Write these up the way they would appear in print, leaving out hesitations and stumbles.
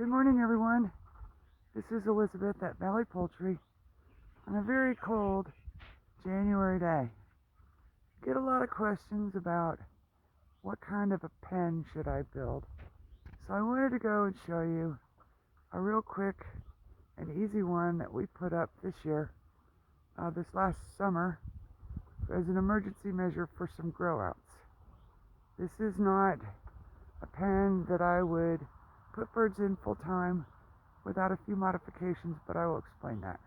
Good morning, everyone. This is Elizabeth at Valley Poultry on a very cold January day. Get a lot of questions about what kind of a pen should I build. So I wanted to go and show you a real quick and easy one that we put up this year, this last summer, as an emergency measure for some grow outs. This is not a pen that I would put birds in full time without a few modifications, but I will explain that.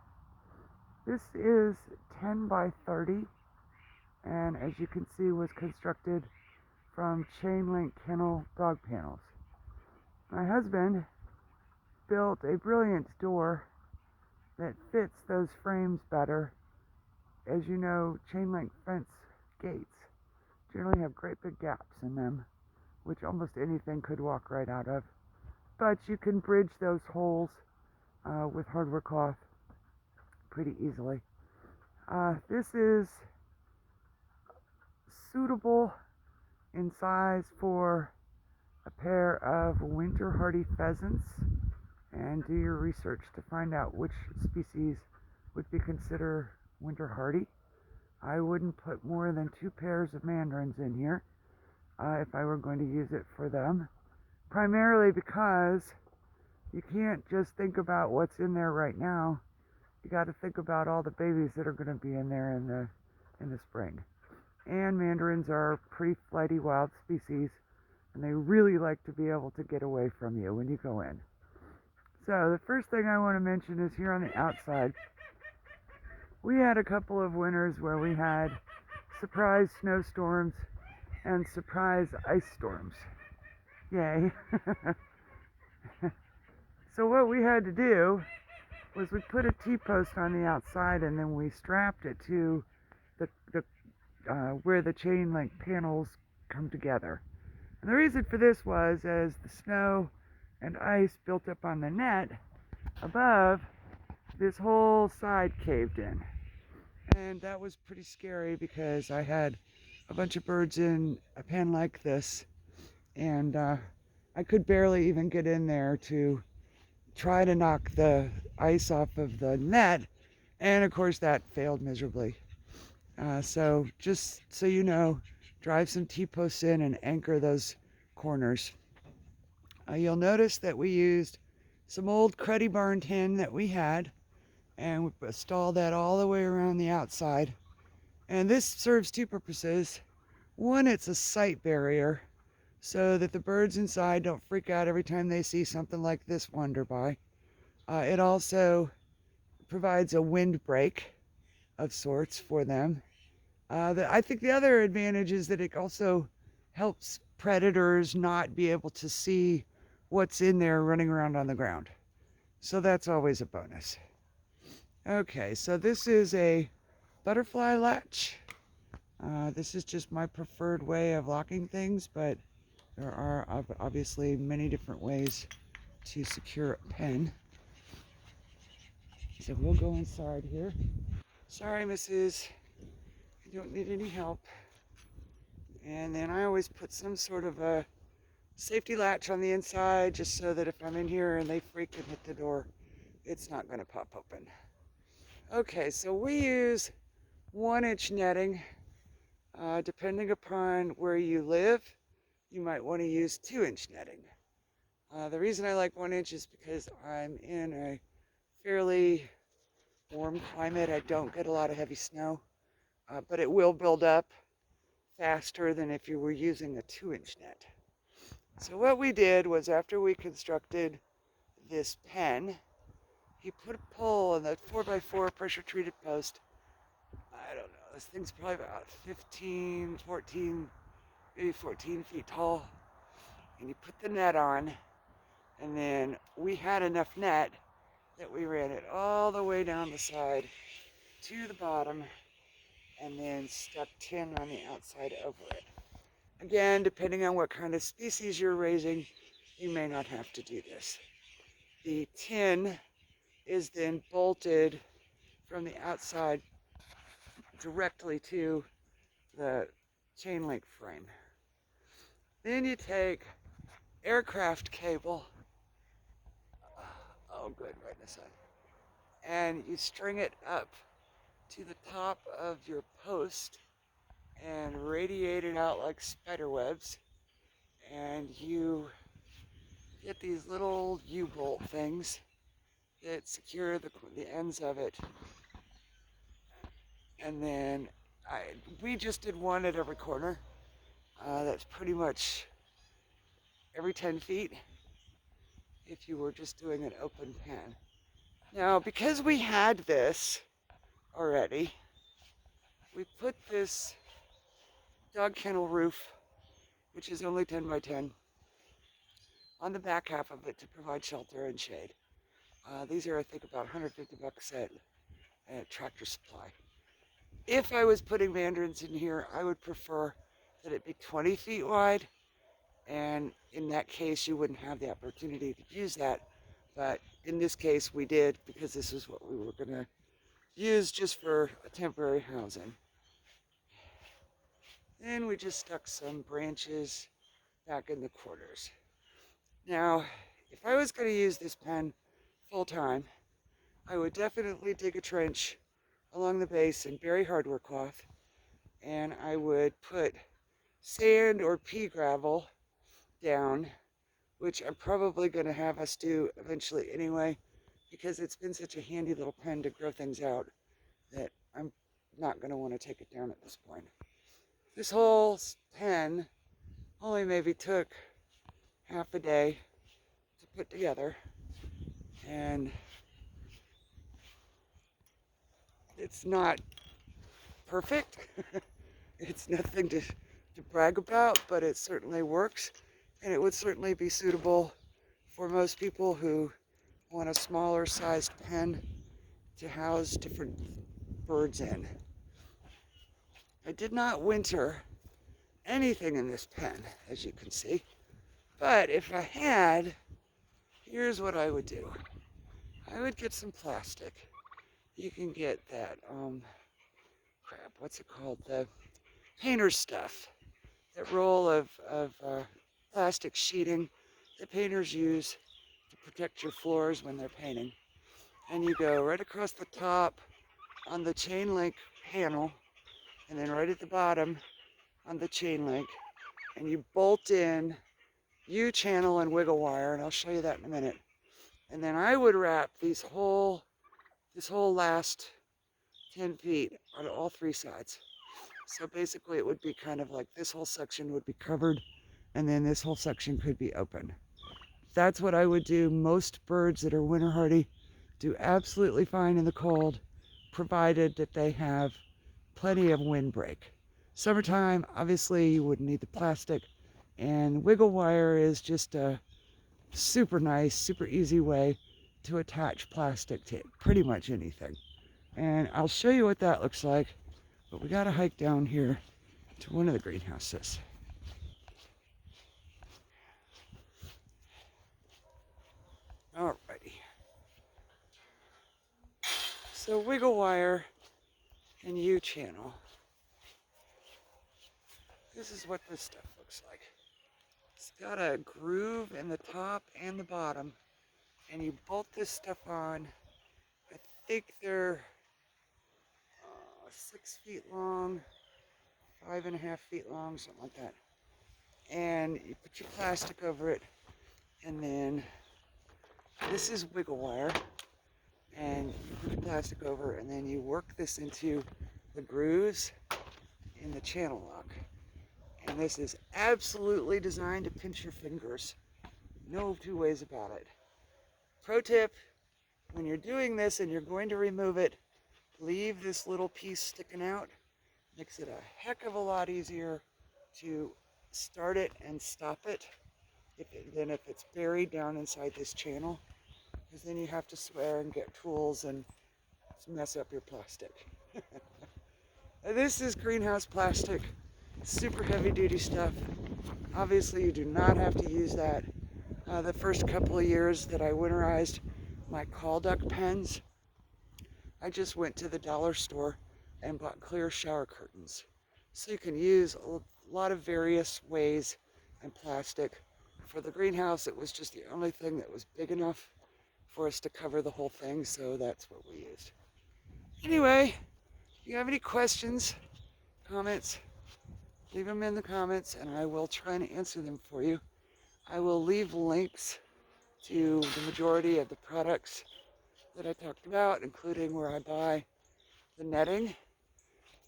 This is 10 by 30, and as you can see, was constructed from chain link kennel dog panels. My husband built a brilliant door that fits those frames better. As you know, chain link fence gates generally have great big gaps in them, which almost anything could walk right out of. But you can bridge those holes with hardware cloth pretty easily. This is suitable in size for a pair of winter hardy pheasants, and do your research to find out which species would be considered winter hardy. I wouldn't put more than 2 pairs of mandarins in here if I were going to use it for them, primarily because you can't just think about what's in there right now. You got to think about all the babies that are going to be in there in the spring. And mandarins are pretty flighty wild species, and they really like to be able to get away from you when you go in. So the first thing I want to mention is here on the outside, we had a couple of winters where we had surprise snowstorms and surprise ice storms. Yay. So what we had to do was we put a T-post on the outside, and then we strapped it to the where the chain link panels come together. And the reason for this was, as the snow and ice built up on the net above, this whole side caved in. And that was pretty scary because I had a bunch of birds in a pen like this, and I could barely even get in there to try to knock the ice off of the net, and of course that failed miserably. So just so you know, drive some T-posts in and anchor those corners. You'll notice that we used some old cruddy barn tin that we had, and we installed that all the way around the outside. And this serves 2 purposes. One, it's a sight barrier so that the birds inside don't freak out every time they see something like this wander by. It also provides a windbreak of sorts for them. I think the other advantage is that it also helps predators not be able to see what's in there running around on the ground. So that's always a bonus. Okay, so this is a butterfly latch. This is just my preferred way of locking things, but there are obviously many different ways to secure a pen. So we'll go inside here. Sorry, Mrs. You don't need any help. And then I always put some sort of a safety latch on the inside, just so that if I'm in here and they freak and hit the door, it's not going to pop open. Okay, so we use 1-inch netting. Depending upon where you live, you might want to use 2-inch netting. The reason I like 1 inch is because I'm in a fairly warm climate. I don't get a lot of heavy snow, but it will build up faster than if you were using a 2-inch net. So what we did was, after we constructed this pen, he put a pole in the 4x4 pressure treated post. I don't know, this thing's probably about 15, 14, maybe 14 feet tall. And he put the net on, and then we had enough net that we ran it all the way down the side to the bottom, and then stuck tin on the outside over it. Again, depending on what kind of species you're raising, you may not have to do this. The tin is then bolted from the outside directly to the chain link frame. Then you take aircraft cable Oh, good, right in the sun. And you string it up to the top of your post and radiate it out like spider webs. And you get these little U-bolt things that secure the ends of it. And then we just did one at every corner. That's pretty much every 10 feet if you were just doing an open pen. Now, because we had this already, we put this dog kennel roof, which is only 10 by 10, on the back half of it to provide shelter and shade. These are, I think, about 150 bucks at Tractor Supply. If I was putting mandarins in here, I would prefer that it be 20 feet wide, and in that case, you wouldn't have the opportunity to use that. But in this case, we did, because this is what we were going to use just for a temporary housing. Then we just stuck some branches back in the corners. Now, if I was going to use this pen full time, I would definitely dig a trench along the base and bury hardware cloth, and I would put sand or pea gravel down, which I'm probably going to have us do eventually anyway, because it's been such a handy little pen to grow things out that I'm not going to want to take it down at this point. This whole pen only maybe took half a day to put together, and it's not perfect. It's nothing to brag about, but it certainly works, and it would certainly be suitable for most people who want a smaller sized pen to house different birds in. I did not winter anything in this pen, as you can see, but if I had, here's what I would do. I would get some plastic. You can get that, what's it called? The painter's stuff. That roll of plastic sheeting that painters use to protect your floors when they're painting. And you go right across the top on the chain link panel, and then right at the bottom on the chain link, and you bolt in U-channel and wiggle wire, and I'll show you that in a minute. And then I would wrap this whole last 10 feet on all three sides. So basically it would be kind of like this whole section would be covered, and then this whole section could be open. That's what I would do. Most birds that are winter hardy do absolutely fine in the cold, provided that they have plenty of windbreak. Summertime, obviously you wouldn't need the plastic, and wiggle wire is just a super nice, super easy way to attach plastic to pretty much anything. And I'll show you what that looks like. But we gotta hike down here to one of the greenhouses. Alrighty. So wiggle wire and U-channel. This is what this stuff looks like. It's got a groove in the top and the bottom, and you bolt this stuff on. I think they're 6 feet long, 5.5 feet long, something like that. And you put your plastic over it, and then this is wiggle wire, and you put the plastic over, and then you work this into the grooves in the channel lock. And this is absolutely designed to pinch your fingers. No two ways about it. Pro tip, when you're doing this and you're going to remove it, leave this little piece sticking out. Makes it a heck of a lot easier to start it and stop it than if it's buried down inside this channel, because then you have to swear and get tools and mess up your plastic. This is greenhouse plastic, super heavy duty stuff. Obviously you do not have to use that. The first couple of years that I winterized my call duck pens, I just went to the dollar store and bought clear shower curtains. So you can use a lot of various ways and plastic. For the greenhouse, it was just the only thing that was big enough for us to cover the whole thing, so that's what we used. Anyway, if you have any questions, comments, leave them in the comments and I will try and answer them for you. I will leave links to the majority of the products that I talked about, including where I buy the netting.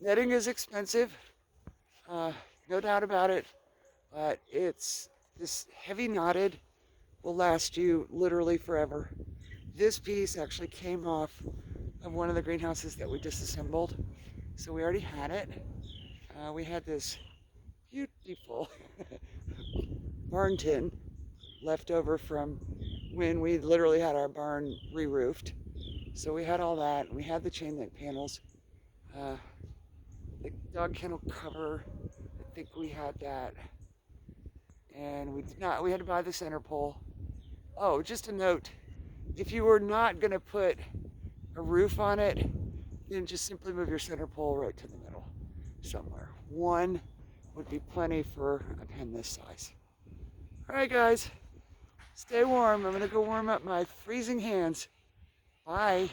Netting is expensive, no doubt about it, but it's this heavy knotted, will last you literally forever. This piece actually came off of one of the greenhouses that we disassembled, so we already had it. We had this beautiful barn tin left over from when we literally had our barn re-roofed. So we had all that, and we had the chain link panels. The dog kennel cover, I think we had that. And we did not, we had to buy the center pole. Oh, just a note, if you were not gonna put a roof on it, then just simply move your center pole right to the middle somewhere. One would be plenty for a pen this size. All right, guys, stay warm. I'm gonna go warm up my freezing hands. Bye.